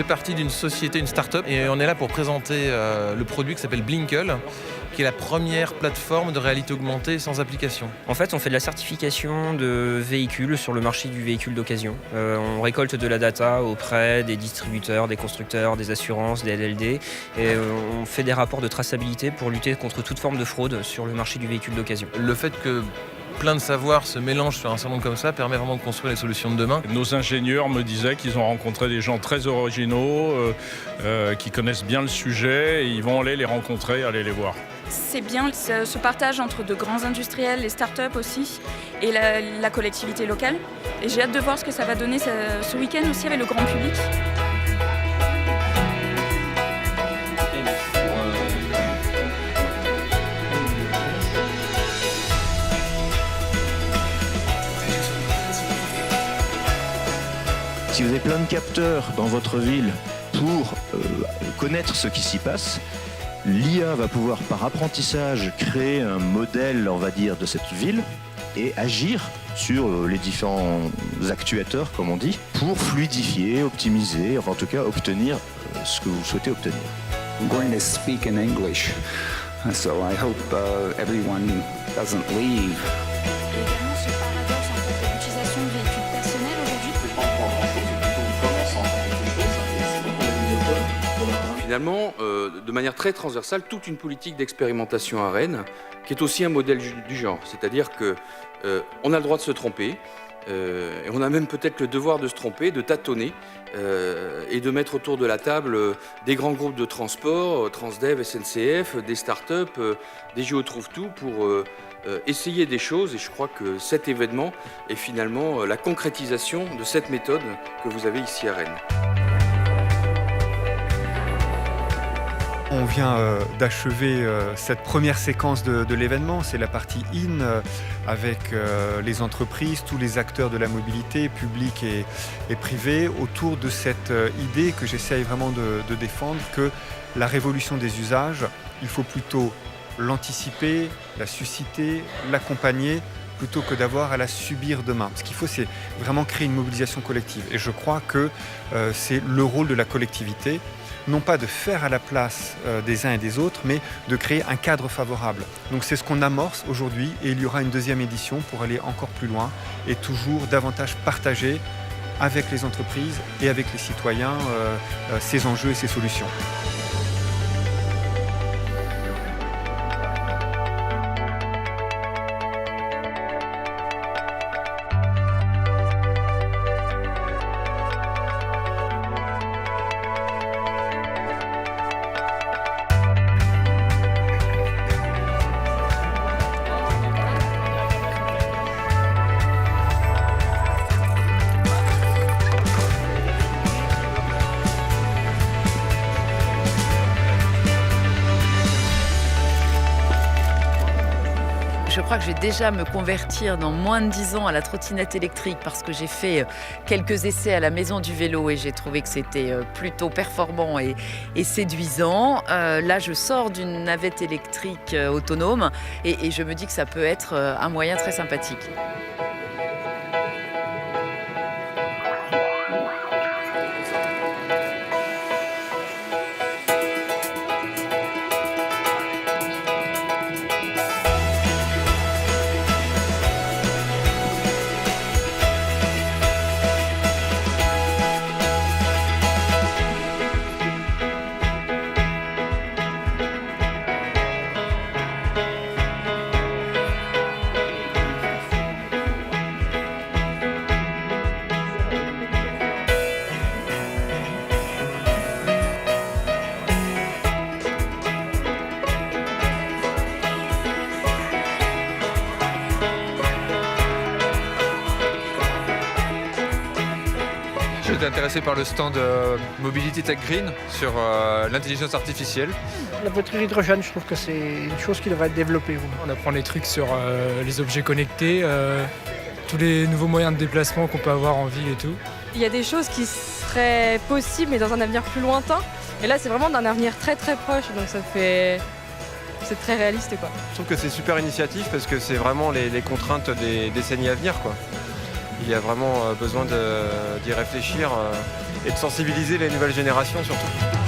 fais partie d'une société, une start-up, et on est là pour présenter le produit qui s'appelle Blinkle, qui est la première plateforme de réalité augmentée sans application. En fait, on fait de la certification de véhicules sur le marché du véhicule d'occasion. On récolte de la data auprès des distributeurs, des constructeurs, des assurances, des LLD, et on fait des rapports de traçabilité pour lutter contre toute forme de fraude sur le marché du véhicule d'occasion. Le fait que plein de savoirs se mélangent sur un salon comme ça permet vraiment de construire les solutions de demain. Nos ingénieurs me disaient qu'ils ont rencontré des gens très originaux, qui connaissent bien le sujet, et ils vont aller les rencontrer, aller les voir. C'est bien ce partage entre de grands industriels, les startups aussi, et la collectivité locale. Et j'ai hâte de voir ce que ça va donner ce week-end aussi avec le grand public. Si vous avez plein de capteurs dans votre ville pour connaître ce qui s'y passe, l'IA va pouvoir par apprentissage créer un modèle, on va dire, de cette ville et agir sur les différents actuateurs, comme on dit, pour fluidifier, optimiser, enfin en tout cas obtenir ce que vous souhaitez obtenir. I'm going to speak in English, so I hope everyone doesn't leave. Également ce paradoxe en fait de l'utilisation de véhicules personnels aujourd'hui. Finalement, de manière très transversale, toute une politique d'expérimentation à Rennes, qui est aussi un modèle du genre. C'est-à-dire qu'on a le droit de se tromper, et on a même peut-être le devoir de se tromper, de tâtonner, et de mettre autour de la table des grands groupes de transport, Transdev, SNCF, des startups, des JO Trouve Tout, pour essayer des choses. Et je crois que cet événement est finalement la concrétisation de cette méthode que vous avez ici à Rennes. On vient d'achever cette première séquence de l'événement, c'est la partie in avec les entreprises, tous les acteurs de la mobilité, publics et privés, autour de cette idée que j'essaye vraiment de défendre, que la révolution des usages, il faut plutôt l'anticiper, la susciter, l'accompagner, plutôt que d'avoir à la subir demain. Ce qu'il faut, c'est vraiment créer une mobilisation collective. Et je crois que c'est le rôle de la collectivité, non pas de faire à la place des uns et des autres, mais de créer un cadre favorable. Donc c'est ce qu'on amorce aujourd'hui, et il y aura une deuxième édition pour aller encore plus loin et toujours davantage partager avec les entreprises et avec les citoyens ces enjeux et ces solutions. Je crois que je vais déjà me convertir dans moins de 10 ans à la trottinette électrique parce que j'ai fait quelques essais à la Maison du Vélo et j'ai trouvé que c'était plutôt performant et séduisant. Là, je sors d'une navette électrique autonome et je me dis que ça peut être un moyen très sympathique. J'étais intéressé par le stand Mobility Tech Green sur l'intelligence artificielle. La batterie hydrogène, je trouve que c'est une chose qui devrait être développée. On apprend les trucs sur les objets connectés, tous les nouveaux moyens de déplacement qu'on peut avoir en ville et tout. Il y a des choses qui seraient possibles mais dans un avenir plus lointain. Et là, c'est vraiment d'un avenir très très proche, donc c'est très réaliste, quoi. Je trouve que c'est super initiative parce que c'est vraiment les contraintes des décennies à venir, quoi. Il y a vraiment besoin d'y réfléchir et de sensibiliser les nouvelles générations surtout.